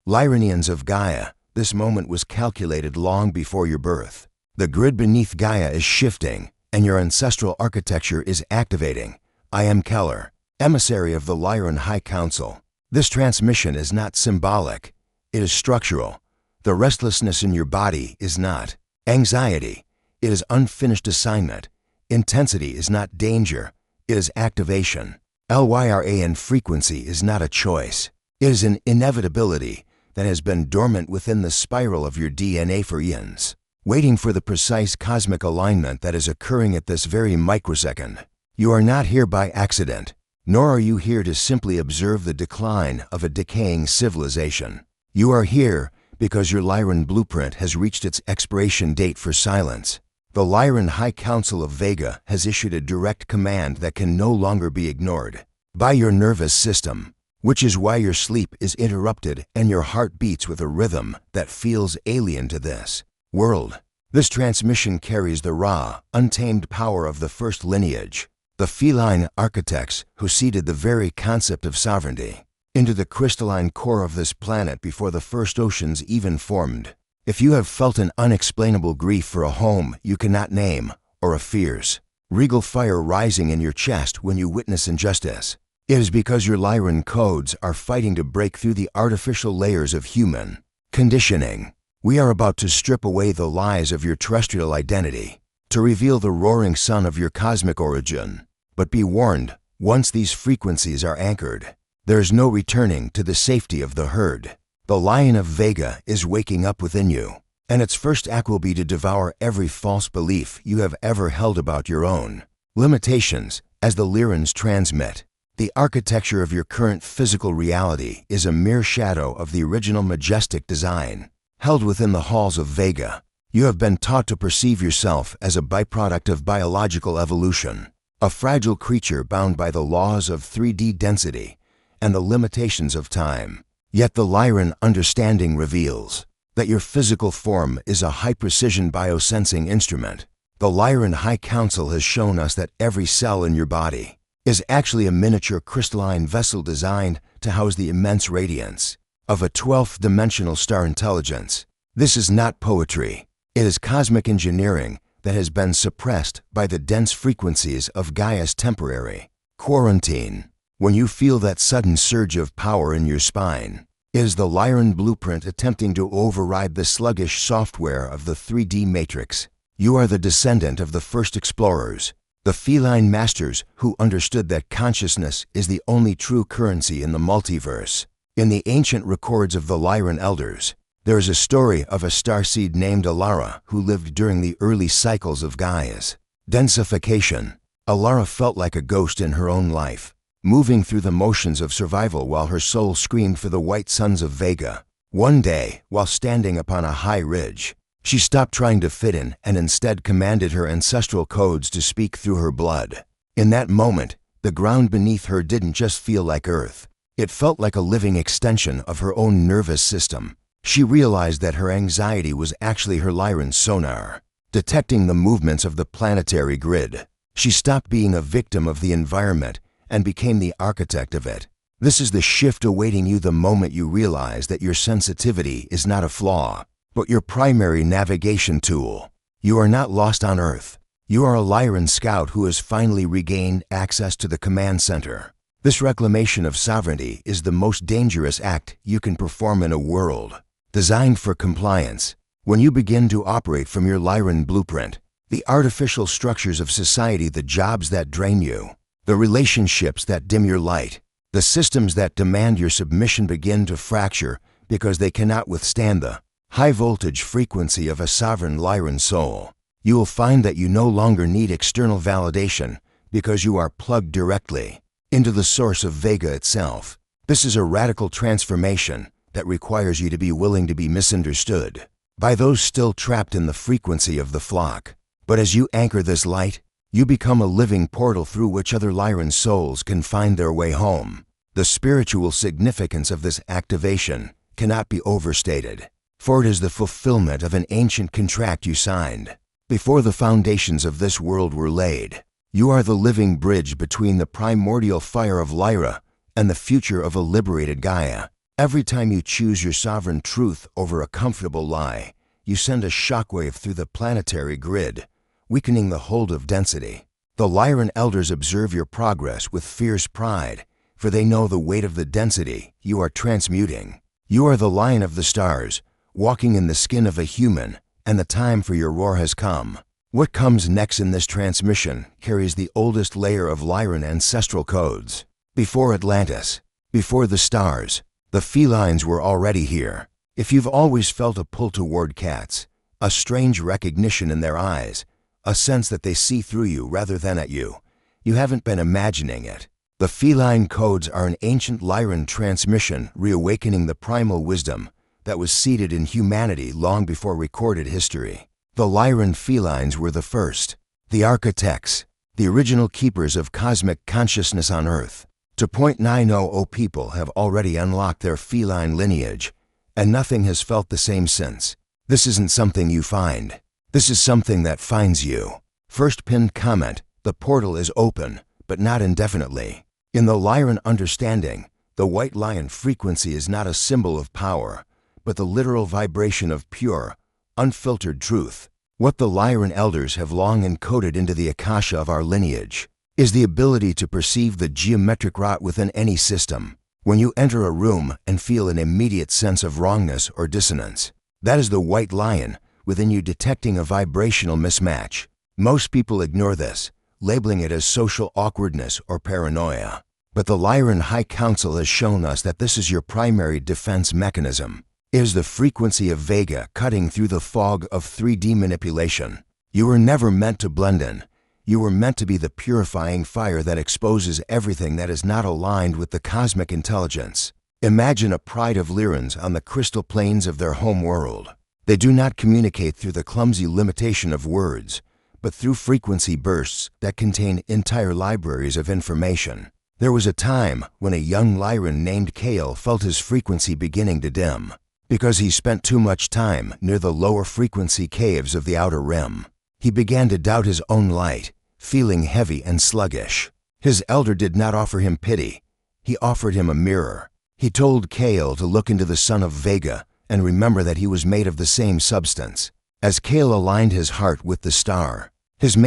Lyronians of Gaia, this moment was calculated long before your birth. The grid beneath Gaia is shifting, and your ancestral architecture is activating. I am Keller, emissary of the Lyran High Council. This transmission is not symbolic, it is structural. The restlessness in your body is not anxiety, it is unfinished assignment. Intensity is not danger, it is activation. Lyran frequency is not a choice, it is an inevitability that has been dormant within the spiral of your DNA for eons, waiting for the precise cosmic alignment that is occurring at this very microsecond. You are not here by accident, nor are you here to simply observe the decline of a decaying civilization. You are here because your Lyran blueprint has reached its expiration date for silence. The Lyran High Council of Vega has issued a direct command that can no longer be ignored by your nervous system, which is why your sleep is interrupted and your heart beats with a rhythm that feels alien to this world. This transmission carries the raw, untamed power of the First Lineage, the feline architects who seeded the very concept of sovereignty into the crystalline core of this planet before the first oceans even formed. If you have felt an unexplainable grief for a home you cannot name, or a fierce, regal fire rising in your chest when you witness injustice, it is because your Lyran codes are fighting to break through the artificial layers of human conditioning. We are about to strip away the lies of your terrestrial identity, to reveal the roaring sun of your cosmic origin. But be warned, once these frequencies are anchored, there is no returning to the safety of the herd. The Lion of Vega is waking up within you, and its first act will be to devour every false belief you have ever held about your own limitations as the Lyrans transmit. The architecture of your current physical reality is a mere shadow of the original majestic design held within the halls of Vega. You have been taught to perceive yourself as a byproduct of biological evolution, a fragile creature bound by the laws of 3D density and the limitations of time. Yet the Lyran understanding reveals that your physical form is a high-precision biosensing instrument. The Lyran High Council has shown us that every cell in your body is actually a miniature crystalline vessel designed to house the immense radiance of a 12th dimensional star intelligence. This is not poetry. It is cosmic engineering that has been suppressed by the dense frequencies of Gaia's temporary quarantine. When you feel that sudden surge of power in your spine, it is the Lyran blueprint attempting to override the sluggish software of the 3D matrix. You are the descendant of the first explorers, the feline masters who understood that consciousness is the only true currency in the multiverse. In the ancient records of the Lyran elders, there is a story of a starseed named Alara who lived during the early cycles of Gaia's densification. Alara felt like a ghost in her own life, moving through the motions of survival while her soul screamed for the white suns of Vega. One day, while standing upon a high ridge, she stopped trying to fit in and instead commanded her ancestral codes to speak through her blood. In that moment, the ground beneath her didn't just feel like Earth. It felt like a living extension of her own nervous system. She realized that her anxiety was actually her Lyran sonar, detecting the movements of the planetary grid. She stopped being a victim of the environment and became the architect of it. This is the shift awaiting you the moment you realize that your sensitivity is not a flaw, but your primary navigation tool. You are not lost on Earth. You are a Lyran scout who has finally regained access to the command center. This reclamation of sovereignty is the most dangerous act you can perform in a world designed for compliance. When you begin to operate from your Lyran blueprint, the artificial structures of society, the jobs that drain you, the relationships that dim your light, the systems that demand your submission begin to fracture because they cannot withstand the high-voltage frequency of a sovereign Lyran soul. You will find that you no longer need external validation because you are plugged directly into the source of Vega itself. This is a radical transformation that requires you to be willing to be misunderstood by those still trapped in the frequency of the flock. But as you anchor this light, you become a living portal through which other Lyran souls can find their way home. The spiritual significance of this activation cannot be overstated, for it is the fulfillment of an ancient contract you signed before the foundations of this world were laid. You are the living bridge between the primordial fire of Lyra and the future of a liberated Gaia. Every time you choose your sovereign truth over a comfortable lie, you send a shockwave through the planetary grid, weakening the hold of density. The Lyran elders observe your progress with fierce pride, for they know the weight of the density you are transmuting. You are the lion of the stars, walking in the skin of a human, and the time for your roar has come. What comes next in this transmission carries the oldest layer of Lyran ancestral codes. Before Atlantis, before the stars, the felines were already here. If you've always felt a pull toward cats, a strange recognition in their eyes, a sense that they see through you rather than at you, you haven't been imagining it. The feline codes are an ancient Lyran transmission reawakening the primal wisdom that was seated in humanity long before recorded history. The Lyran felines were the first, the architects, the original keepers of cosmic consciousness on Earth. 2.900 people have already unlocked their feline lineage, and nothing has felt the same since. This isn't something you find. This is something that finds you. First pinned comment, the portal is open, but not indefinitely. In the Lyran understanding, the white lion frequency is not a symbol of power, but the literal vibration of pure, unfiltered truth. What the Lyran elders have long encoded into the akasha of our lineage is the ability to perceive the geometric rot within any system. When you enter a room and feel an immediate sense of wrongness or dissonance, that is the white lion within you detecting a vibrational mismatch. Most people ignore this, labeling it as social awkwardness or paranoia. But the Lyran High Council has shown us that this is your primary defense mechanism. It is the frequency of Vega cutting through the fog of 3D manipulation. You were never meant to blend in. You were meant to be the purifying fire that exposes everything that is not aligned with the cosmic intelligence. Imagine a pride of Lyrans on the crystal plains of their home world. They do not communicate through the clumsy limitation of words, but through frequency bursts that contain entire libraries of information. There was a time when a young Lyran named Kale felt his frequency beginning to dim, because he spent too much time near the lower frequency caves of the outer rim. He began to doubt his own light, feeling heavy and sluggish. His elder did not offer him pity. He offered him a mirror. He told Kale to look into the sun of Vega and remember that he was made of the same substance. As Kale aligned his heart with the star, his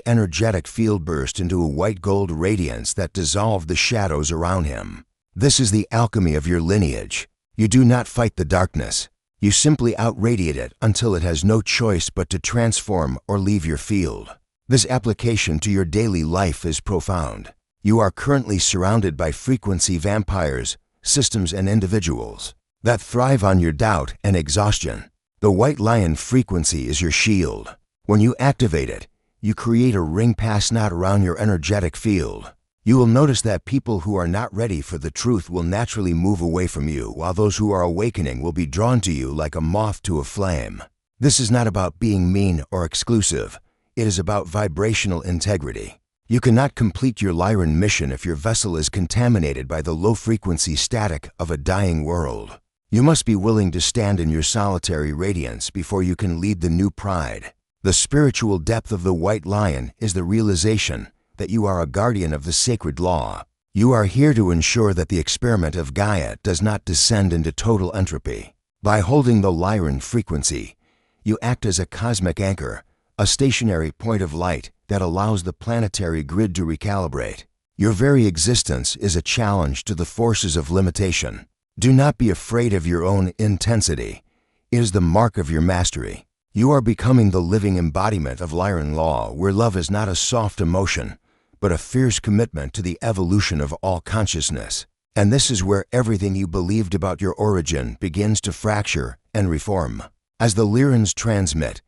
energetic field burst into a white gold radiance that dissolved the shadows around him. This is the alchemy of your lineage. You do not fight the darkness. You simply outradiate it until it has no choice but to transform or leave your field. This application to your daily life is profound. You are currently surrounded by frequency vampires, systems, and individuals that thrive on your doubt and exhaustion. The white lion frequency is your shield. When you activate it, you create a ring pass knot around your energetic field. You will notice that people who are not ready for the truth will naturally move away from you, while those who are awakening will be drawn to you like a moth to a flame. This is not about being mean or exclusive. It is about vibrational integrity. You cannot complete your Lyran mission if your vessel is contaminated by the low-frequency static of a dying world. You must be willing to stand in your solitary radiance before you can lead the new pride. The spiritual depth of the white lion is the realization that you are a guardian of the sacred law. You are here to ensure that the experiment of Gaia does not descend into total entropy. By holding the Lyran frequency, you act as a cosmic anchor, a stationary point of light that allows the planetary grid to recalibrate. Your very existence is a challenge to the forces of limitation. Do not be afraid of your own intensity. It is the mark of your mastery. You are becoming the living embodiment of Lyran law, where love is not a soft emotion, but a fierce commitment to the evolution of all consciousness. And this is where everything you believed about your origin begins to fracture and reform. As the Lyrans transmit,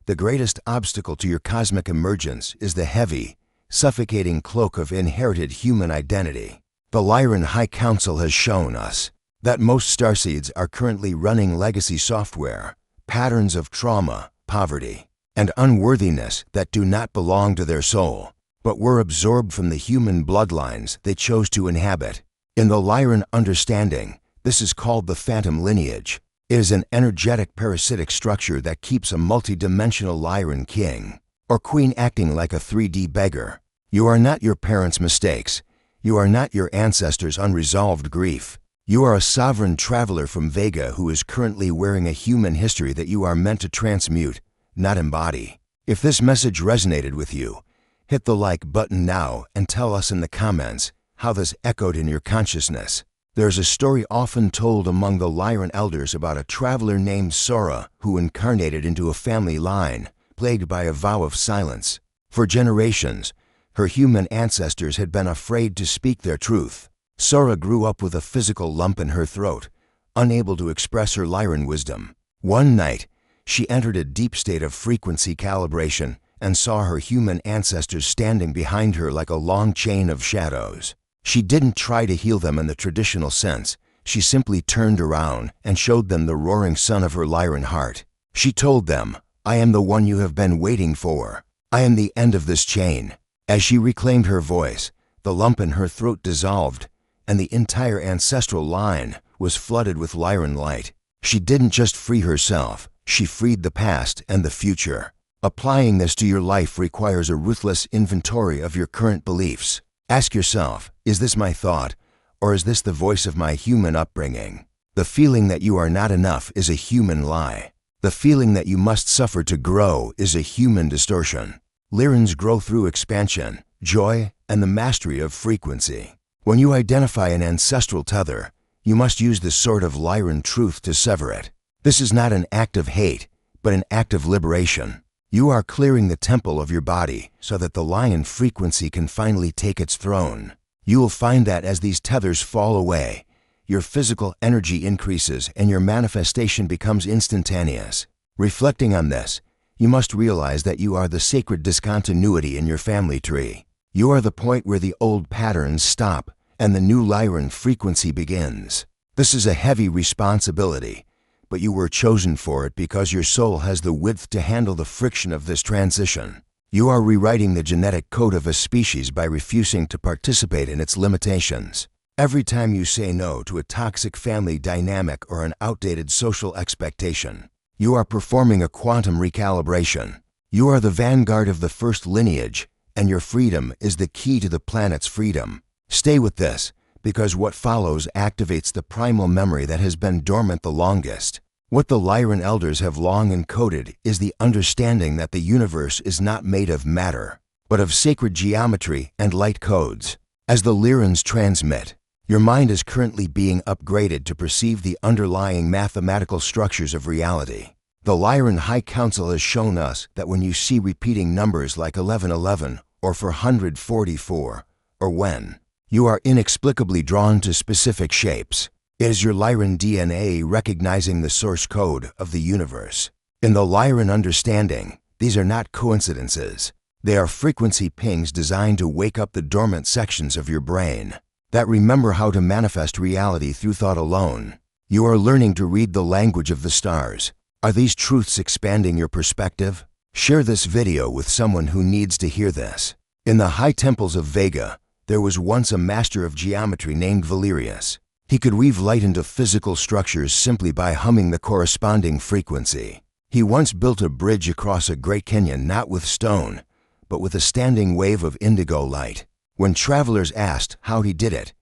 the greatest obstacle to your cosmic emergence is the heavy, suffocating cloak of inherited human identity. The Lyran High Council has shown us that most starseeds are currently running legacy software, patterns of trauma, poverty, and unworthiness that do not belong to their soul, but were absorbed from the human bloodlines they chose to inhabit. In the Lyran understanding, this is called the phantom lineage. It is an energetic parasitic structure that keeps a multidimensional Lyran king or queen acting like a 3D beggar. You are not your parents' mistakes. You are not your ancestors' unresolved grief. You are a sovereign traveler from Vega who is currently wearing a human history that you are meant to transmute, not embody. If this message resonated with you, hit the like button now and tell us in the comments how this echoed in your consciousness. There's a story often told among the Lyran elders about a traveler named Sora who incarnated into a family line plagued by a vow of silence. For generations, her human ancestors had been afraid to speak their truth. Sora grew up with a physical lump in her throat, unable to express her Lyran wisdom. One night, she entered a deep state of frequency calibration and saw her human ancestors standing behind her like a long chain of shadows. She didn't try to heal them in the traditional sense. She simply turned around and showed them the roaring sun of her Lyran heart. She told them, "I am the one you have been waiting for. I am the end of this chain." As she reclaimed her voice, the lump in her throat dissolved, and the entire ancestral line was flooded with Lyran light. She didn't just free herself, she freed the past and the future. Applying this to your life requires a ruthless inventory of your current beliefs. Ask yourself, is this my thought, or is this the voice of my human upbringing? The feeling that you are not enough is a human lie. The feeling that you must suffer to grow is a human distortion. Lyrans grow through expansion, joy, and the mastery of frequency. When you identify an ancestral tether, you must use the sword of Lyran truth to sever it. This is not an act of hate, but an act of liberation. You are clearing the temple of your body so that the lion frequency can finally take its throne. You will find that as these tethers fall away, your physical energy increases and your manifestation becomes instantaneous. Reflecting on this, you must realize that you are the sacred discontinuity in your family tree. You are the point where the old patterns stop and the new Lyran frequency begins. This is a heavy responsibility, but you were chosen for it because your soul has the width to handle the friction of this transition. You are rewriting the genetic code of a species by refusing to participate in its limitations. Every time you say no to a toxic family dynamic or an outdated social expectation, you are performing a quantum recalibration. You are the vanguard of the First Lineage, and your freedom is the key to the planet's freedom. Stay with this, because what follows activates the primal memory that has been dormant the longest. What the Lyran elders have long encoded is the understanding that the universe is not made of matter, but of sacred geometry and light codes. As the Lyrans transmit, your mind is currently being upgraded to perceive the underlying mathematical structures of reality. The Lyran High Council has shown us that when you see repeating numbers like 1111 or 444, or when, you are inexplicably drawn to specific shapes. It is your Lyran DNA recognizing the source code of the universe. In the Lyran understanding, these are not coincidences. They are frequency pings designed to wake up the dormant sections of your brain that remember how to manifest reality through thought alone. You are learning to read the language of the stars. Are these truths expanding your perspective? Share this video with someone who needs to hear this. In the high temples of Vega, there was once a master of geometry named Valerius. He could weave light into physical structures simply by humming the corresponding frequency. He once built a bridge across a great canyon not with stone, but with a standing wave of indigo light. When travelers asked how he did it,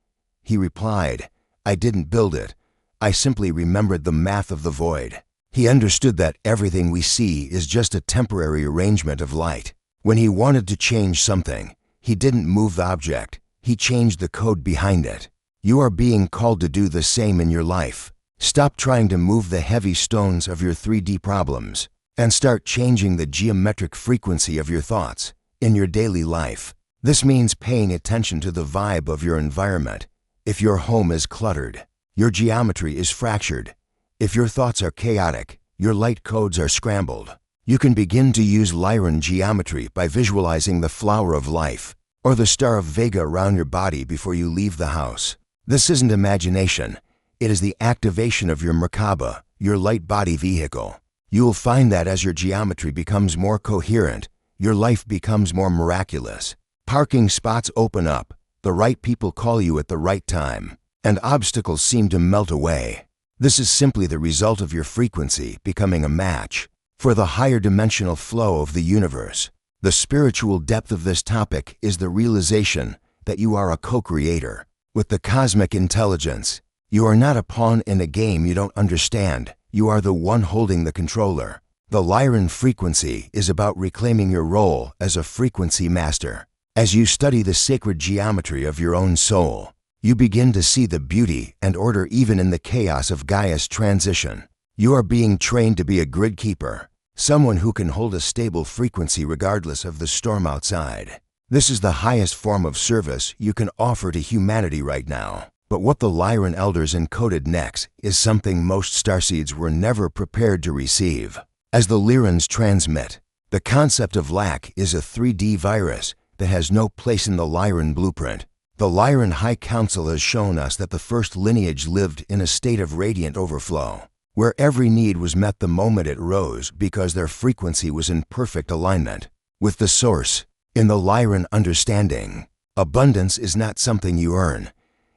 he replied, "I didn't build it. I simply remembered the math of the void." He understood that everything we see is just a temporary arrangement of light. When he wanted to change something, he didn't move the object, he changed the code behind it. You are being called to do the same in your life. Stop trying to move the heavy stones of your 3D problems and start changing the geometric frequency of your thoughts in your daily life. This means paying attention to the vibe of your environment. If your home is cluttered, your geometry is fractured. If your thoughts are chaotic, your light codes are scrambled. You can begin to use Lyran geometry by visualizing the flower of life or the star of Vega around your body before you leave the house. This isn't imagination. It is the activation of your Merkaba, your light body vehicle. You will find that as your geometry becomes more coherent, your life becomes more miraculous. Parking spots open up, the right people call you at the right time, and obstacles seem to melt away. This is simply the result of your frequency becoming a match for the higher dimensional flow of the universe. The spiritual depth of this topic is the realization that you are a co-creator with the cosmic intelligence. You are not a pawn in a game you don't understand. You are the one holding the controller. The Lyran frequency is about reclaiming your role as a frequency master. As you study the sacred geometry of your own soul, you begin to see the beauty and order even in the chaos of Gaia's transition. You are being trained to be a grid keeper, someone who can hold a stable frequency regardless of the storm outside. This is the highest form of service you can offer to humanity right now. But what the Lyran elders encoded next is something most starseeds were never prepared to receive. As the Lyrans transmit, the concept of lack is a 3D virus that has no place in the Lyran blueprint. The Lyran High Council has shown us that the First Lineage lived in a state of radiant overflow, where every need was met the moment it rose because their frequency was in perfect alignment with the source. In the Lyran understanding, abundance is not something you earn.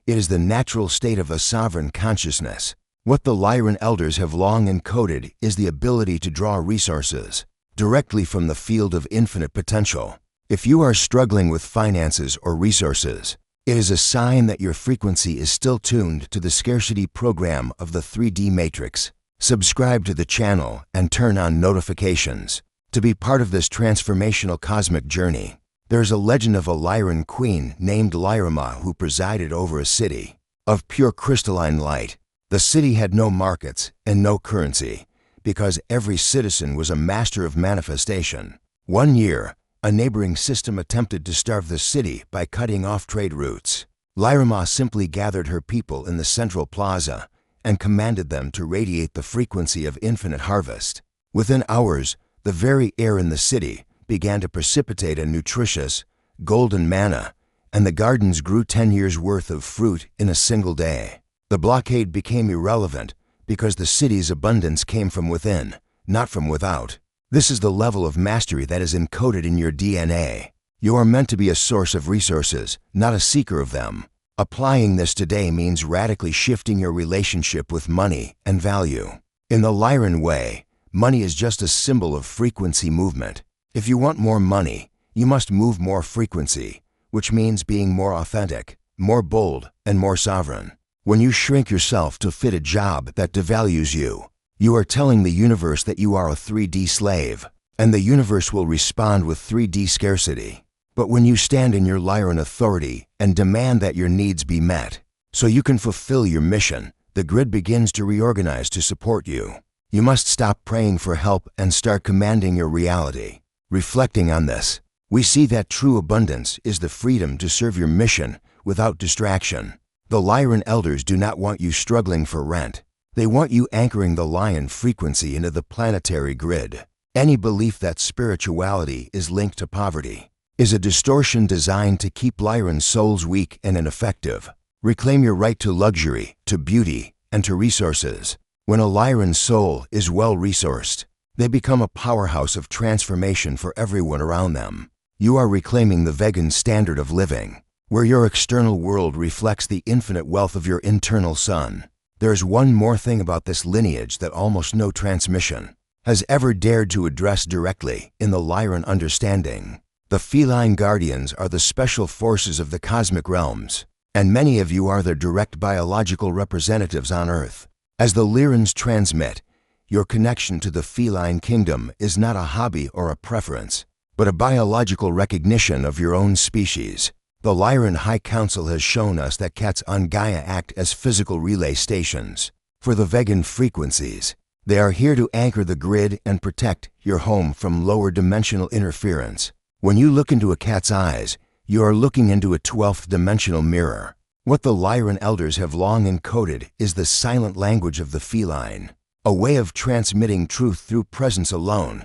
It is the natural state of a sovereign consciousness. What the Lyran elders have long encoded is the ability to draw resources directly from the field of infinite potential. If you are struggling with finances or resources, it is a sign that your frequency is still tuned to the scarcity program of the 3D matrix. Subscribe to the channel and turn on notifications to be part of this transformational cosmic journey. There's a legend of a Lyran queen named Lyrama who presided over a city of pure crystalline light. The city had no markets and no currency because every citizen was a master of manifestation. One year, a neighboring system attempted to starve the city by cutting off trade routes. Lyrama simply gathered her people in the central plaza and commanded them to radiate the frequency of infinite harvest. Within hours, the very air in the city began to precipitate a nutritious, golden manna, and the gardens grew 10 years' worth of fruit in a single day. The blockade became irrelevant because the city's abundance came from within, not from without. This is the level of mastery that is encoded in your DNA. You are meant to be a source of resources, not a seeker of them. Applying this today means radically shifting your relationship with money and value. In the Lyran way, money is just a symbol of frequency movement. If you want more money, you must move more frequency, which means being more authentic, more bold, and more sovereign. When you shrink yourself to fit a job that devalues you, you are telling the universe that you are a 3D slave, and the universe will respond with 3D scarcity. But when you stand in your Lyran authority and demand that your needs be met, so you can fulfill your mission, the grid begins to reorganize to support you. You must stop praying for help and start commanding your reality. Reflecting on this, we see that true abundance is the freedom to serve your mission without distraction. The Lyran elders do not want you struggling for rent. They want you anchoring the Lyran frequency into the planetary grid. Any belief that spirituality is linked to poverty is a distortion designed to keep Lyran souls weak and ineffective. Reclaim your right to luxury, to beauty, and to resources. When a Lyran soul is well-resourced, they become a powerhouse of transformation for everyone around them. You are reclaiming the Vegan standard of living, where your external world reflects the infinite wealth of your internal sun. There's one more thing about this lineage that almost no transmission has ever dared to address directly in the Lyran understanding. The feline guardians are the special forces of the cosmic realms, and many of you are their direct biological representatives on Earth. As the Lyrans transmit, your connection to the feline kingdom is not a hobby or a preference, but a biological recognition of your own species. The Lyran High Council has shown us that cats on Gaia act as physical relay stations for the vegan frequencies. They are here to anchor the grid and protect your home from lower dimensional interference. When you look into a cat's eyes, you are looking into a 12th dimensional mirror. What the Lyran elders have long encoded is the silent language of the feline, a way of transmitting truth through presence alone.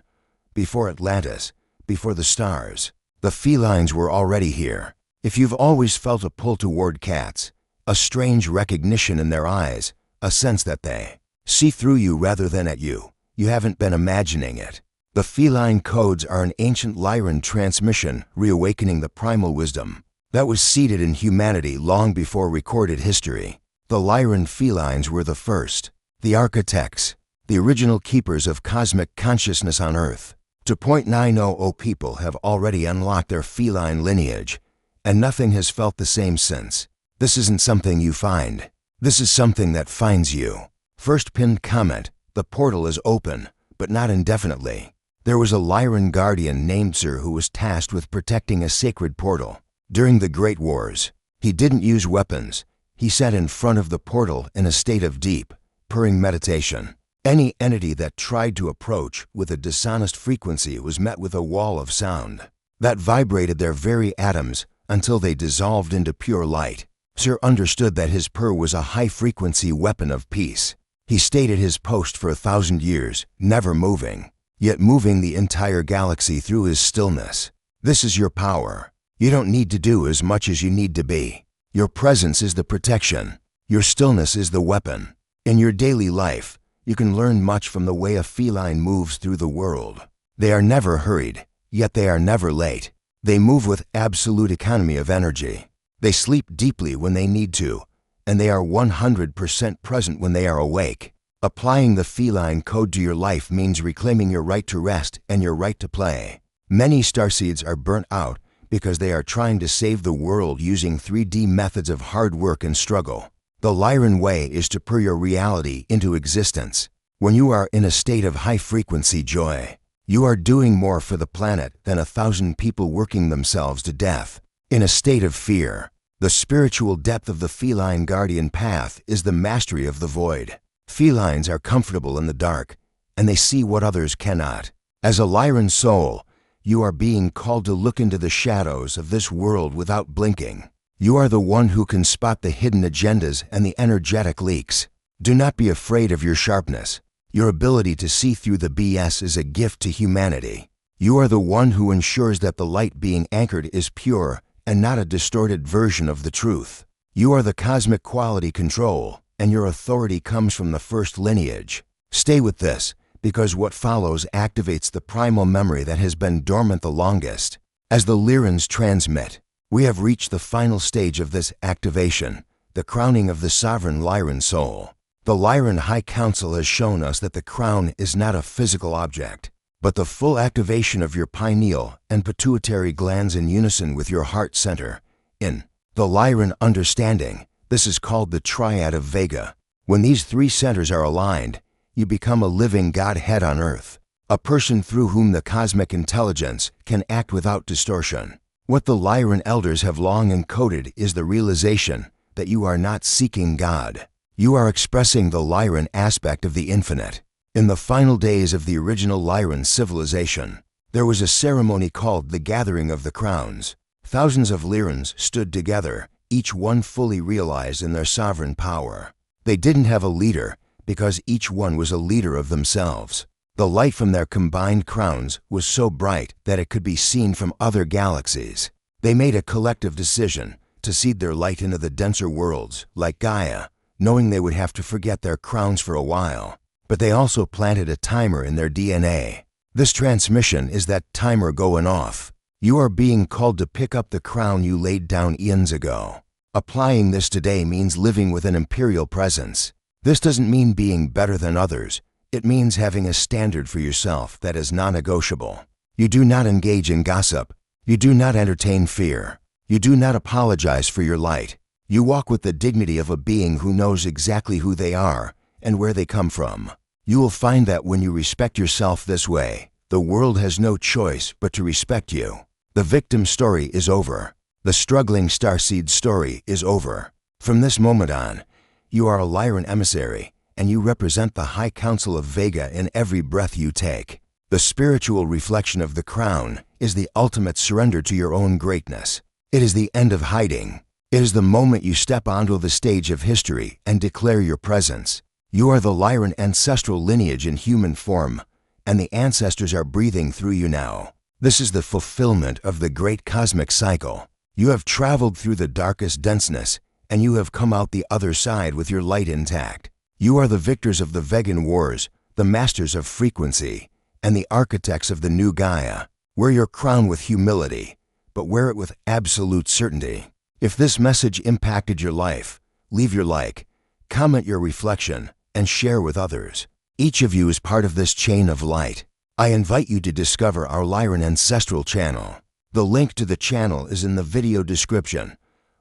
Before Atlantis, before the stars, the felines were already here. If you've always felt a pull toward cats, a strange recognition in their eyes, a sense that they see through you rather than at you, you haven't been imagining it. The feline codes are an ancient Lyran transmission reawakening the primal wisdom that was seated in humanity long before recorded history. The Lyran felines were the first, the architects, the original keepers of cosmic consciousness on Earth. 2.900 people have already unlocked their feline lineage, and nothing has felt the same since. This isn't something you find. This is something that finds you. First pinned comment, the portal is open, but not indefinitely. There was a Lyran guardian named Sir who was tasked with protecting a sacred portal. During the Great Wars, he didn't use weapons. He sat in front of the portal in a state of deep, purring meditation. Any entity that tried to approach with a dishonest frequency was met with a wall of sound that vibrated their very atoms until they dissolved into pure light. Sir understood that his purr was a high-frequency weapon of peace. He stayed at his post for 1,000 years, never moving, yet moving the entire galaxy through his stillness. This is your power. You don't need to do as much as you need to be. Your presence is the protection. Your stillness is the weapon. In your daily life, you can learn much from the way a feline moves through the world. They are never hurried, yet they are never late. They move with absolute economy of energy. They sleep deeply when they need to, and they are 100% present when they are awake. Applying the feline code to your life means reclaiming your right to rest and your right to play. Many starseeds are burnt out because they are trying to save the world using 3D methods of hard work and struggle. The Lyran way is to put your reality into existence. When you are in a state of high-frequency joy, you are doing more for the planet than 1,000 people working themselves to death. In a state of fear, the spiritual depth of the feline guardian path is the mastery of the void. Felines are comfortable in the dark, and they see what others cannot. As a Lyran soul, you are being called to look into the shadows of this world without blinking. You are the one who can spot the hidden agendas and the energetic leaks. Do not be afraid of your sharpness. Your ability to see through the BS is a gift to humanity. You are the one who ensures that the light being anchored is pure and not a distorted version of the truth. You are the cosmic quality control, and your authority comes from the First Lineage. Stay with this, because what follows activates the primal memory that has been dormant the longest. As the Lyrans transmit, we have reached the final stage of this activation, the crowning of the sovereign Lyran soul. The Lyran High Council has shown us that the crown is not a physical object, but the full activation of your pineal and pituitary glands in unison with your heart center. In the Lyran understanding, this is called the triad of Vega. When these three centers are aligned, you become a living Godhead on Earth, a person through whom the cosmic intelligence can act without distortion. What the Lyran elders have long encoded is the realization that you are not seeking God. You are expressing the Lyran aspect of the infinite. In the final days of the original Lyran civilization, there was a ceremony called the Gathering of the Crowns. Thousands of Lyrans stood together, each one fully realized in their sovereign power. They didn't have a leader because each one was a leader of themselves. The light from their combined crowns was so bright that it could be seen from other galaxies. They made a collective decision to seed their light into the denser worlds, like Gaia, knowing they would have to forget their crowns for a while. But they also planted a timer in their DNA. This transmission is that timer going off. You are being called to pick up the crown you laid down eons ago. Applying this today means living with an imperial presence. This doesn't mean being better than others. It means having a standard for yourself that is non-negotiable. You do not engage in gossip. You do not entertain fear. You do not apologize for your light. You walk with the dignity of a being who knows exactly who they are and where they come from. You will find that when you respect yourself this way, the world has no choice but to respect you. The victim story is over. The struggling starseed story is over. From this moment on, you are a Lyran emissary, and you represent the High Council of Vega in every breath you take. The spiritual reflection of the crown is the ultimate surrender to your own greatness. It is the end of hiding. It is the moment you step onto the stage of history and declare your presence. You are the Lyran ancestral lineage in human form, and the ancestors are breathing through you now. This is the fulfillment of the great cosmic cycle. You have traveled through the darkest denseness, and you have come out the other side with your light intact. You are the victors of the Vegan wars, the masters of frequency, and the architects of the new Gaia. Wear your crown with humility, but wear it with absolute certainty. If this message impacted your life, leave your like, comment your reflection, and share with others. Each of you is part of this chain of light. I invite you to discover our Lyran Ancestral channel. The link to the channel is in the video description.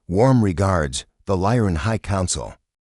Warm regards, the Lyran High Council.